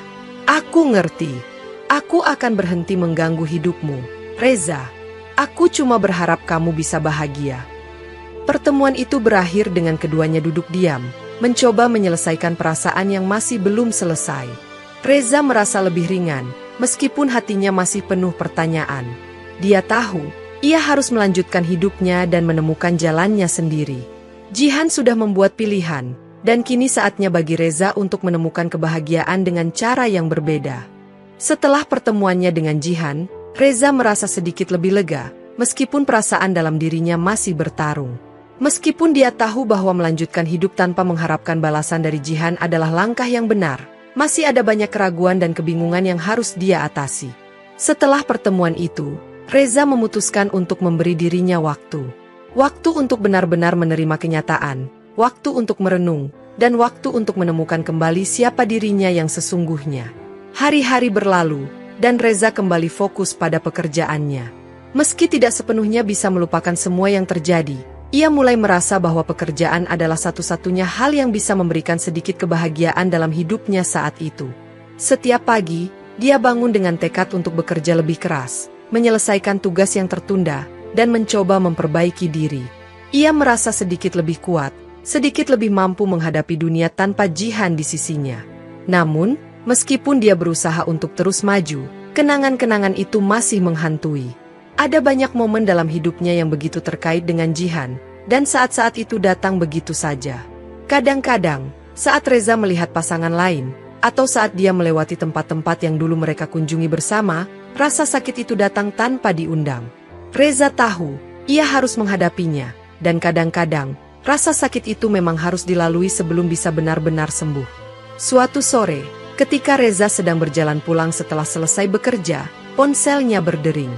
Aku ngerti. Aku akan berhenti mengganggu hidupmu, Reza. Aku cuma berharap kamu bisa bahagia. Pertemuan itu berakhir dengan keduanya duduk diam, mencoba menyelesaikan perasaan yang masih belum selesai. Reza merasa lebih ringan, meskipun hatinya masih penuh pertanyaan. Dia tahu, ia harus melanjutkan hidupnya dan menemukan jalannya sendiri. Jihan sudah membuat pilihan, dan kini saatnya bagi Reza untuk menemukan kebahagiaan dengan cara yang berbeda. Setelah pertemuannya dengan Jihan, Reza merasa sedikit lebih lega, meskipun perasaan dalam dirinya masih bertarung. Meskipun dia tahu bahwa melanjutkan hidup tanpa mengharapkan balasan dari Jihan adalah langkah yang benar, masih ada banyak keraguan dan kebingungan yang harus dia atasi. Setelah pertemuan itu, Reza memutuskan untuk memberi dirinya waktu. Waktu untuk benar-benar menerima kenyataan, waktu untuk merenung, dan waktu untuk menemukan kembali siapa dirinya yang sesungguhnya. Hari-hari berlalu, dan Reza kembali fokus pada pekerjaannya. Meski tidak sepenuhnya bisa melupakan semua yang terjadi, ia mulai merasa bahwa pekerjaan adalah satu-satunya hal yang bisa memberikan sedikit kebahagiaan dalam hidupnya saat itu. Setiap pagi, dia bangun dengan tekad untuk bekerja lebih keras, menyelesaikan tugas yang tertunda, dan mencoba memperbaiki diri. Ia merasa sedikit lebih kuat, sedikit lebih mampu menghadapi dunia tanpa Jihan di sisinya. Namun, meskipun dia berusaha untuk terus maju, kenangan-kenangan itu masih menghantui. Ada banyak momen dalam hidupnya yang begitu terkait dengan Jihan, dan saat-saat itu datang begitu saja. Kadang-kadang, saat Reza melihat pasangan lain, atau saat dia melewati tempat-tempat yang dulu mereka kunjungi bersama, rasa sakit itu datang tanpa diundang. Reza tahu, ia harus menghadapinya, dan kadang-kadang, rasa sakit itu memang harus dilalui sebelum bisa benar-benar sembuh. Suatu sore, ketika Reza sedang berjalan pulang setelah selesai bekerja, ponselnya berdering.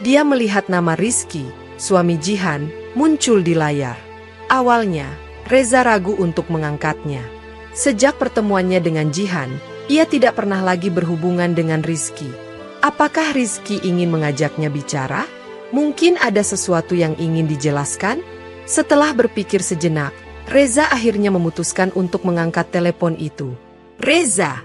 Dia melihat nama Rizky, suami Jihan, muncul di layar. Awalnya, Reza ragu untuk mengangkatnya. Sejak pertemuannya dengan Jihan, Ia tidak pernah lagi berhubungan dengan Rizky. Apakah Rizky ingin mengajaknya bicara? Mungkin ada sesuatu yang ingin dijelaskan? Setelah berpikir sejenak, Reza akhirnya memutuskan untuk mengangkat telepon itu. "Reza!"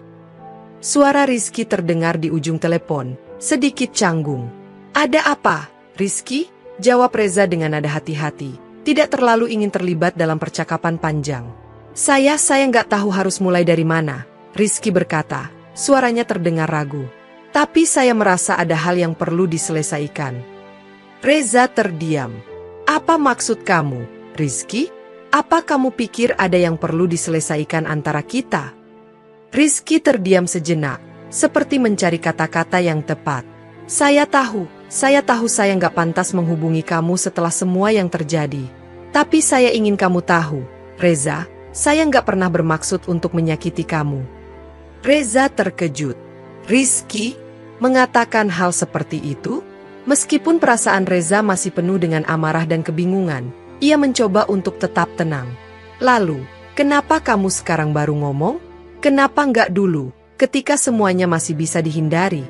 Suara Rizky terdengar di ujung telepon, sedikit canggung. "Ada apa, Rizky?" Jawab Reza dengan nada hati-hati, tidak terlalu ingin terlibat dalam percakapan panjang. Saya nggak tahu harus mulai dari mana," Rizky berkata, suaranya terdengar ragu. "Tapi saya merasa ada hal yang perlu diselesaikan." Reza terdiam. "Apa maksud kamu, Rizky? Apa kamu pikir ada yang perlu diselesaikan antara kita?" Rizky terdiam sejenak, seperti mencari kata-kata yang tepat. Saya tahu saya nggak pantas menghubungi kamu setelah semua yang terjadi. Tapi saya ingin kamu tahu, Reza, saya nggak pernah bermaksud untuk menyakiti kamu." Reza terkejut. Rizky mengatakan hal seperti itu? Meskipun perasaan Reza masih penuh dengan amarah dan kebingungan, ia mencoba untuk tetap tenang. "Lalu, kenapa kamu sekarang baru ngomong? Kenapa nggak dulu, ketika semuanya masih bisa dihindari?"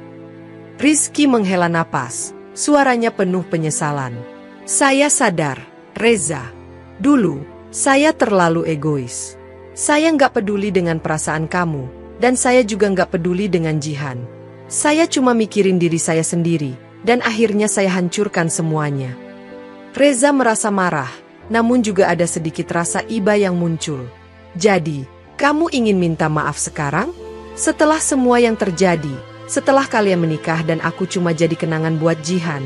Rizky menghela napas, suaranya penuh penyesalan. "Saya sadar, Reza. Dulu, saya terlalu egois. Saya nggak peduli dengan perasaan kamu, dan saya juga nggak peduli dengan Jihan. Saya cuma mikirin diri saya sendiri, dan akhirnya saya hancurkan semuanya." Reza merasa marah, namun juga ada sedikit rasa iba yang muncul. "Jadi, kamu ingin minta maaf sekarang? Setelah semua yang terjadi, setelah kalian menikah dan aku cuma jadi kenangan buat Jihan?"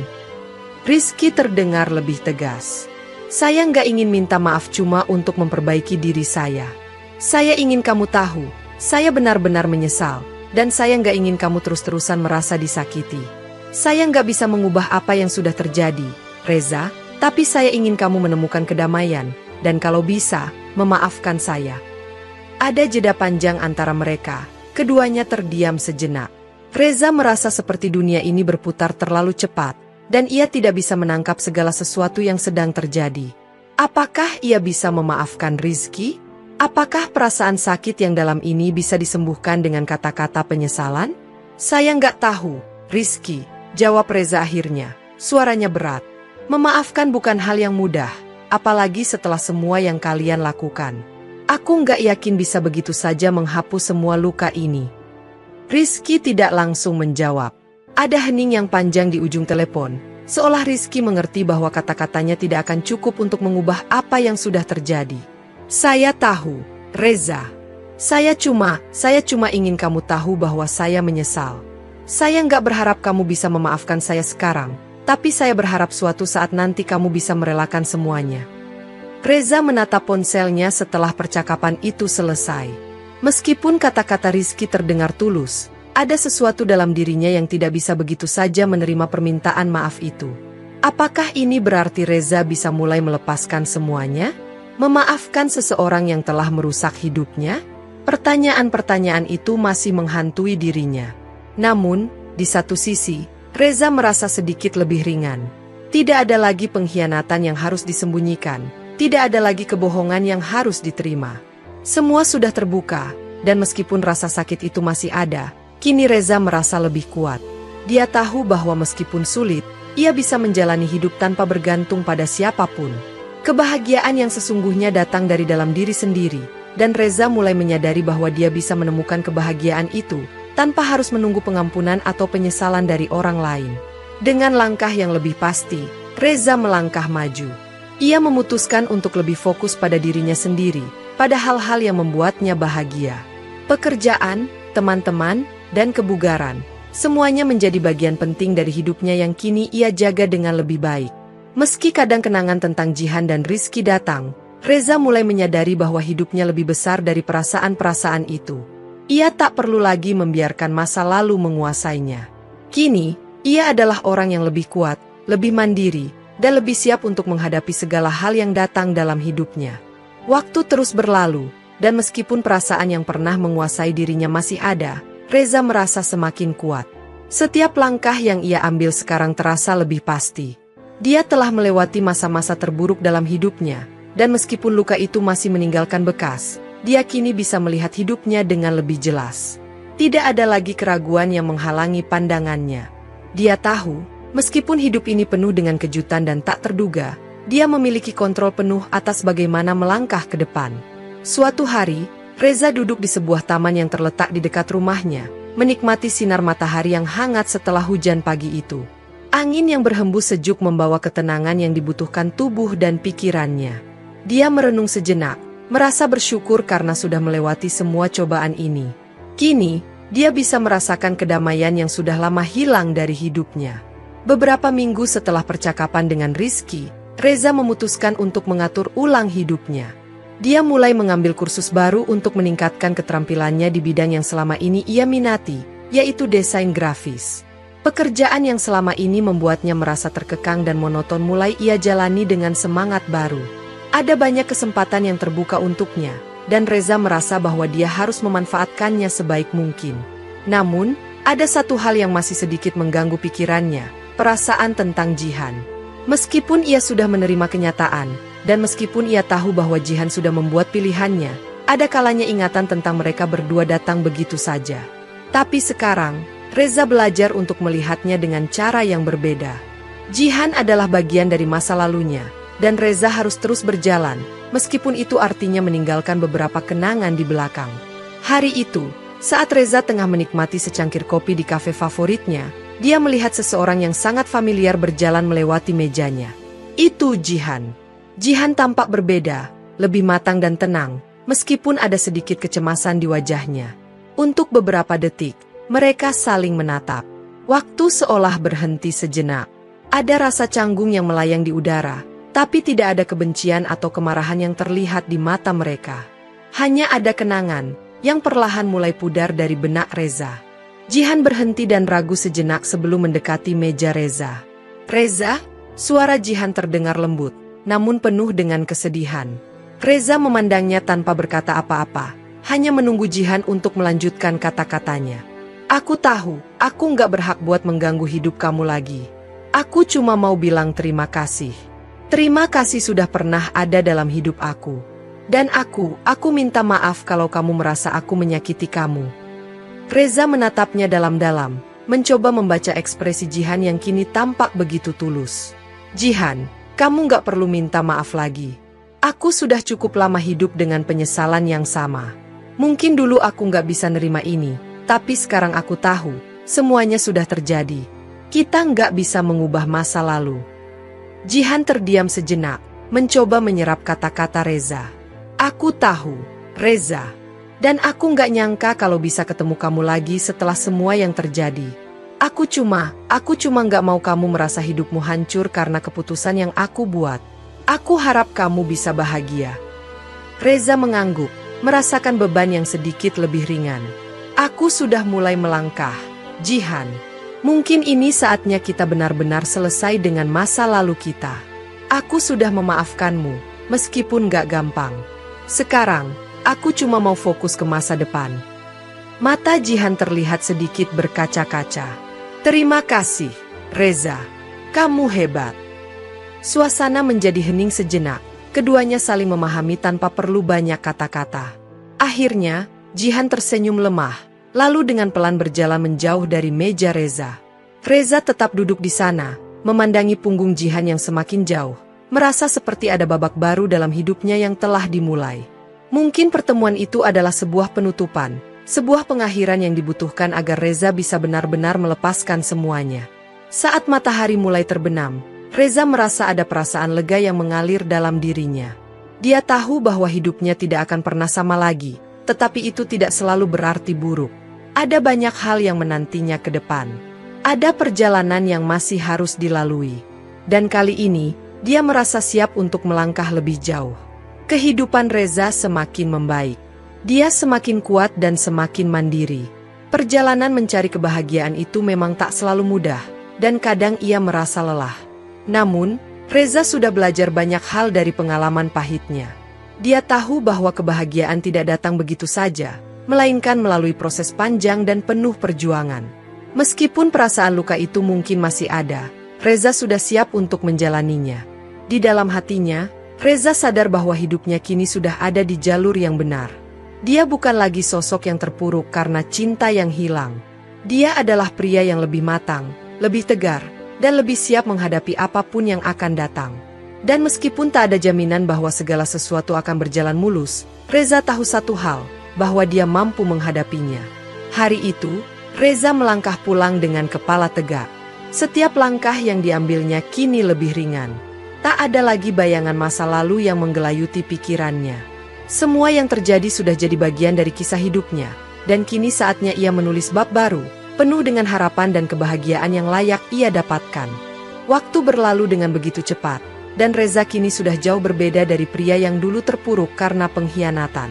Rizky terdengar lebih tegas. "Saya nggak ingin minta maaf cuma untuk memperbaiki diri saya. Saya ingin kamu tahu, saya benar-benar menyesal, dan saya nggak ingin kamu terus-terusan merasa disakiti. Saya nggak bisa mengubah apa yang sudah terjadi, Reza, tapi saya ingin kamu menemukan kedamaian, dan kalau bisa, memaafkan saya." Ada jeda panjang antara mereka, keduanya terdiam sejenak. Reza merasa seperti dunia ini berputar terlalu cepat, dan ia tidak bisa menangkap segala sesuatu yang sedang terjadi. Apakah ia bisa memaafkan Rizky? Apakah perasaan sakit yang dalam ini bisa disembuhkan dengan kata-kata penyesalan? "Saya nggak tahu, Rizky," jawab Reza akhirnya, suaranya berat. "Memaafkan bukan hal yang mudah, apalagi setelah semua yang kalian lakukan. Aku nggak yakin bisa begitu saja menghapus semua luka ini." Rizky tidak langsung menjawab. Ada hening yang panjang di ujung telepon, seolah Rizky mengerti bahwa kata-katanya tidak akan cukup untuk mengubah apa yang sudah terjadi. "Saya tahu, Reza. Saya cuma ingin kamu tahu bahwa saya menyesal. Saya nggak berharap kamu bisa memaafkan saya sekarang, tapi saya berharap suatu saat nanti kamu bisa merelakan semuanya." Reza menatap ponselnya setelah percakapan itu selesai. Meskipun kata-kata Rizky terdengar tulus, ada sesuatu dalam dirinya yang tidak bisa begitu saja menerima permintaan maaf itu. Apakah ini berarti Reza bisa mulai melepaskan semuanya? Memaafkan seseorang yang telah merusak hidupnya? Pertanyaan-pertanyaan itu masih menghantui dirinya. Namun, di satu sisi, Reza merasa sedikit lebih ringan. Tidak ada lagi pengkhianatan yang harus disembunyikan, tidak ada lagi kebohongan yang harus diterima. Semua sudah terbuka, dan meskipun rasa sakit itu masih ada, kini Reza merasa lebih kuat. Dia tahu bahwa meskipun sulit, ia bisa menjalani hidup tanpa bergantung pada siapapun. Kebahagiaan yang sesungguhnya datang dari dalam diri sendiri, dan Reza mulai menyadari bahwa dia bisa menemukan kebahagiaan itu, tanpa harus menunggu pengampunan atau penyesalan dari orang lain. Dengan langkah yang lebih pasti, Reza melangkah maju. Ia memutuskan untuk lebih fokus pada dirinya sendiri, pada hal-hal yang membuatnya bahagia. Pekerjaan, teman-teman, dan kebugaran, semuanya menjadi bagian penting dari hidupnya yang kini ia jaga dengan lebih baik. Meski kadang kenangan tentang Jihan dan Rizky datang, Reza mulai menyadari bahwa hidupnya lebih besar dari perasaan-perasaan itu. Ia tak perlu lagi membiarkan masa lalu menguasainya. Kini, ia adalah orang yang lebih kuat, lebih mandiri, dan lebih siap untuk menghadapi segala hal yang datang dalam hidupnya. Waktu terus berlalu, dan meskipun perasaan yang pernah menguasai dirinya masih ada, Reza merasa semakin kuat. Setiap langkah yang ia ambil sekarang terasa lebih pasti. Dia telah melewati masa-masa terburuk dalam hidupnya, dan meskipun luka itu masih meninggalkan bekas, dia kini bisa melihat hidupnya dengan lebih jelas. Tidak ada lagi keraguan yang menghalangi pandangannya. Dia tahu, meskipun hidup ini penuh dengan kejutan dan tak terduga, dia memiliki kontrol penuh atas bagaimana melangkah ke depan. Suatu hari, Reza duduk di sebuah taman yang terletak di dekat rumahnya, menikmati sinar matahari yang hangat setelah hujan pagi itu. Angin yang berhembus sejuk membawa ketenangan yang dibutuhkan tubuh dan pikirannya. Dia merenung sejenak, merasa bersyukur karena sudah melewati semua cobaan ini. Kini, dia bisa merasakan kedamaian yang sudah lama hilang dari hidupnya. Beberapa minggu setelah percakapan dengan Rizky, Reza memutuskan untuk mengatur ulang hidupnya. Dia mulai mengambil kursus baru untuk meningkatkan keterampilannya di bidang yang selama ini ia minati, yaitu desain grafis. Pekerjaan yang selama ini membuatnya merasa terkekang dan monoton mulai ia jalani dengan semangat baru. Ada banyak kesempatan yang terbuka untuknya, dan Reza merasa bahwa dia harus memanfaatkannya sebaik mungkin. Namun, ada satu hal yang masih sedikit mengganggu pikirannya, perasaan tentang Jihan. Meskipun ia sudah menerima kenyataan, dan meskipun ia tahu bahwa Jihan sudah membuat pilihannya, ada kalanya ingatan tentang mereka berdua datang begitu saja. Tapi sekarang, Reza belajar untuk melihatnya dengan cara yang berbeda. Jihan adalah bagian dari masa lalunya, dan Reza harus terus berjalan, meskipun itu artinya meninggalkan beberapa kenangan di belakang. Hari itu, saat Reza tengah menikmati secangkir kopi di kafe favoritnya, dia melihat seseorang yang sangat familiar berjalan melewati mejanya. Itu Jihan. Jihan tampak berbeda, lebih matang dan tenang, meskipun ada sedikit kecemasan di wajahnya. Untuk beberapa detik, mereka saling menatap. Waktu seolah berhenti sejenak. Ada rasa canggung yang melayang di udara, tapi tidak ada kebencian atau kemarahan yang terlihat di mata mereka. Hanya ada kenangan yang perlahan mulai pudar dari benak Reza. Jihan berhenti dan ragu sejenak sebelum mendekati meja Reza. "Reza?" Suara Jihan terdengar lembut, namun penuh dengan kesedihan. Reza memandangnya tanpa berkata apa-apa, hanya menunggu Jihan untuk melanjutkan kata-katanya. "Aku tahu, aku nggak berhak buat mengganggu hidup kamu lagi. Aku cuma mau bilang terima kasih. Terima kasih sudah pernah ada dalam hidup aku. Dan aku minta maaf kalau kamu merasa aku menyakiti kamu." Reza menatapnya dalam-dalam, mencoba membaca ekspresi Jihan yang kini tampak begitu tulus. "Jihan, kamu nggak perlu minta maaf lagi. Aku sudah cukup lama hidup dengan penyesalan yang sama. Mungkin dulu aku nggak bisa nerima ini, tapi sekarang aku tahu, semuanya sudah terjadi. Kita nggak bisa mengubah masa lalu." Jihan terdiam sejenak, mencoba menyerap kata-kata Reza. "Aku tahu, Reza. Dan aku nggak nyangka kalau bisa ketemu kamu lagi setelah semua yang terjadi. Aku cuma nggak mau kamu merasa hidupmu hancur karena keputusan yang aku buat. Aku harap kamu bisa bahagia." Reza mengangguk, merasakan beban yang sedikit lebih ringan. "Aku sudah mulai melangkah, Jihan. Mungkin ini saatnya kita benar-benar selesai dengan masa lalu kita. Aku sudah memaafkanmu, meskipun nggak gampang. Sekarang, aku cuma mau fokus ke masa depan." Mata Jihan terlihat sedikit berkaca-kaca. "Terima kasih, Reza. Kamu hebat." Suasana menjadi hening sejenak, keduanya saling memahami tanpa perlu banyak kata-kata. Akhirnya, Jihan tersenyum lemah, lalu dengan pelan berjalan menjauh dari meja Reza. Reza tetap duduk di sana, memandangi punggung Jihan yang semakin jauh, merasa seperti ada babak baru dalam hidupnya yang telah dimulai. Mungkin pertemuan itu adalah sebuah penutupan, sebuah pengakhiran yang dibutuhkan agar Reza bisa benar-benar melepaskan semuanya. Saat matahari mulai terbenam, Reza merasa ada perasaan lega yang mengalir dalam dirinya. Dia tahu bahwa hidupnya tidak akan pernah sama lagi, tetapi itu tidak selalu berarti buruk. Ada banyak hal yang menantinya ke depan. Ada perjalanan yang masih harus dilalui. Dan kali ini, dia merasa siap untuk melangkah lebih jauh. Kehidupan Reza semakin membaik. Dia semakin kuat dan semakin mandiri. Perjalanan mencari kebahagiaan itu memang tak selalu mudah, dan kadang ia merasa lelah. Namun, Reza sudah belajar banyak hal dari pengalaman pahitnya. Dia tahu bahwa kebahagiaan tidak datang begitu saja, melainkan melalui proses panjang dan penuh perjuangan. Meskipun perasaan luka itu mungkin masih ada, Reza sudah siap untuk menjalaninya. Di dalam hatinya, Reza sadar bahwa hidupnya kini sudah ada di jalur yang benar. Dia bukan lagi sosok yang terpuruk karena cinta yang hilang. Dia adalah pria yang lebih matang, lebih tegar, dan lebih siap menghadapi apapun yang akan datang. Dan meskipun tak ada jaminan bahwa segala sesuatu akan berjalan mulus, Reza tahu satu hal, bahwa dia mampu menghadapinya. Hari itu, Reza melangkah pulang dengan kepala tegak. Setiap langkah yang diambilnya kini lebih ringan. Tak ada lagi bayangan masa lalu yang menggelayuti pikirannya. Semua yang terjadi sudah jadi bagian dari kisah hidupnya, dan kini saatnya ia menulis bab baru, penuh dengan harapan dan kebahagiaan yang layak ia dapatkan. Waktu berlalu dengan begitu cepat, dan Reza kini sudah jauh berbeda dari pria yang dulu terpuruk karena pengkhianatan.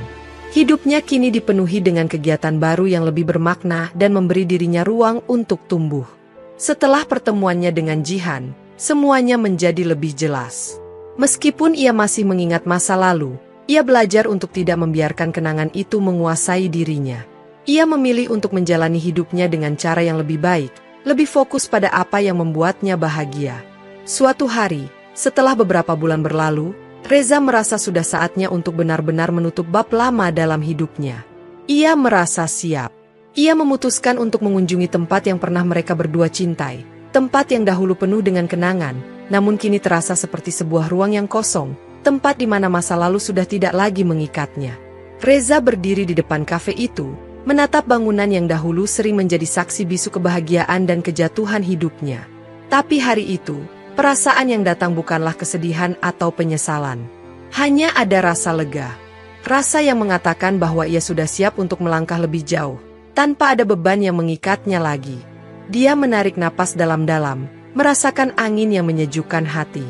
Hidupnya kini dipenuhi dengan kegiatan baru yang lebih bermakna dan memberi dirinya ruang untuk tumbuh. Setelah pertemuannya dengan Jihan, semuanya menjadi lebih jelas. Meskipun ia masih mengingat masa lalu, ia belajar untuk tidak membiarkan kenangan itu menguasai dirinya. Ia memilih untuk menjalani hidupnya dengan cara yang lebih baik, lebih fokus pada apa yang membuatnya bahagia. Suatu hari, setelah beberapa bulan berlalu, Reza merasa sudah saatnya untuk benar-benar menutup bab lama dalam hidupnya. Ia merasa siap. Ia memutuskan untuk mengunjungi tempat yang pernah mereka berdua cintai, tempat yang dahulu penuh dengan kenangan, namun kini terasa seperti sebuah ruang yang kosong, tempat di mana masa lalu sudah tidak lagi mengikatnya. Reza berdiri di depan kafe itu, menatap bangunan yang dahulu sering menjadi saksi bisu kebahagiaan dan kejatuhan hidupnya. Tapi hari itu, perasaan yang datang bukanlah kesedihan atau penyesalan. Hanya ada rasa lega. Rasa yang mengatakan bahwa ia sudah siap untuk melangkah lebih jauh, tanpa ada beban yang mengikatnya lagi. Dia menarik napas dalam-dalam, merasakan angin yang menyejukkan hati.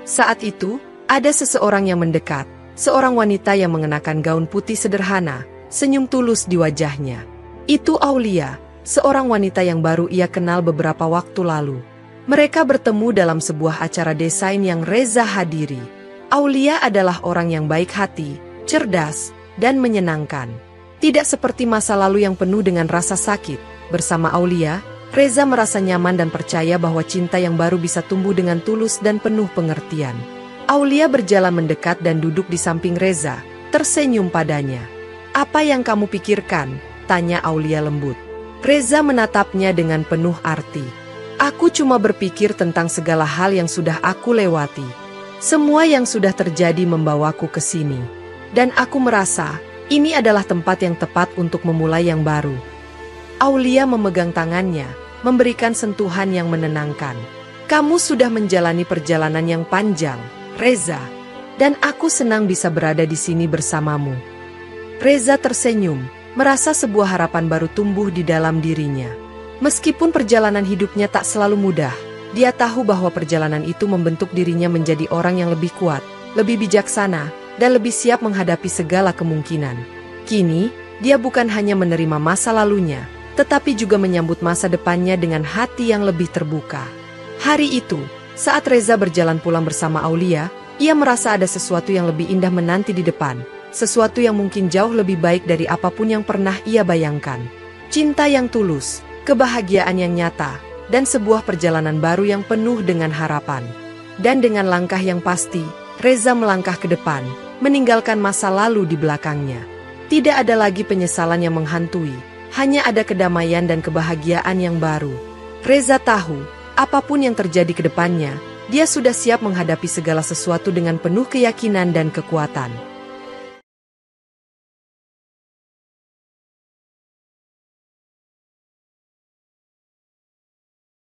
Saat itu, ada seseorang yang mendekat, seorang wanita yang mengenakan gaun putih sederhana, senyum tulus di wajahnya. Itu Aulia, seorang wanita yang baru ia kenal beberapa waktu lalu. Mereka bertemu dalam sebuah acara desain yang Reza hadiri. Aulia adalah orang yang baik hati, cerdas, dan menyenangkan. Tidak seperti masa lalu yang penuh dengan rasa sakit. Bersama Aulia, Reza merasa nyaman dan percaya bahwa cinta yang baru bisa tumbuh dengan tulus dan penuh pengertian. Aulia berjalan mendekat dan duduk di samping Reza, tersenyum padanya. "Apa yang kamu pikirkan?" tanya Aulia lembut. Reza menatapnya dengan penuh arti. "Aku cuma berpikir tentang segala hal yang sudah aku lewati. Semua yang sudah terjadi membawaku ke sini. Dan aku merasa, ini adalah tempat yang tepat untuk memulai yang baru." Aulia memegang tangannya, memberikan sentuhan yang menenangkan. "Kamu sudah menjalani perjalanan yang panjang, Reza, dan aku senang bisa berada di sini bersamamu." Reza tersenyum, merasa sebuah harapan baru tumbuh di dalam dirinya. Meskipun perjalanan hidupnya tak selalu mudah, dia tahu bahwa perjalanan itu membentuk dirinya menjadi orang yang lebih kuat, lebih bijaksana, dan lebih siap menghadapi segala kemungkinan. Kini, dia bukan hanya menerima masa lalunya, tetapi juga menyambut masa depannya dengan hati yang lebih terbuka. Hari itu, saat Reza berjalan pulang bersama Aulia, ia merasa ada sesuatu yang lebih indah menanti di depan, sesuatu yang mungkin jauh lebih baik dari apapun yang pernah ia bayangkan. Cinta yang tulus, kebahagiaan yang nyata, dan sebuah perjalanan baru yang penuh dengan harapan. Dan dengan langkah yang pasti, Reza melangkah ke depan, meninggalkan masa lalu di belakangnya. Tidak ada lagi penyesalan yang menghantui, hanya ada kedamaian dan kebahagiaan yang baru. Reza tahu, apapun yang terjadi ke depannya, dia sudah siap menghadapi segala sesuatu dengan penuh keyakinan dan kekuatan.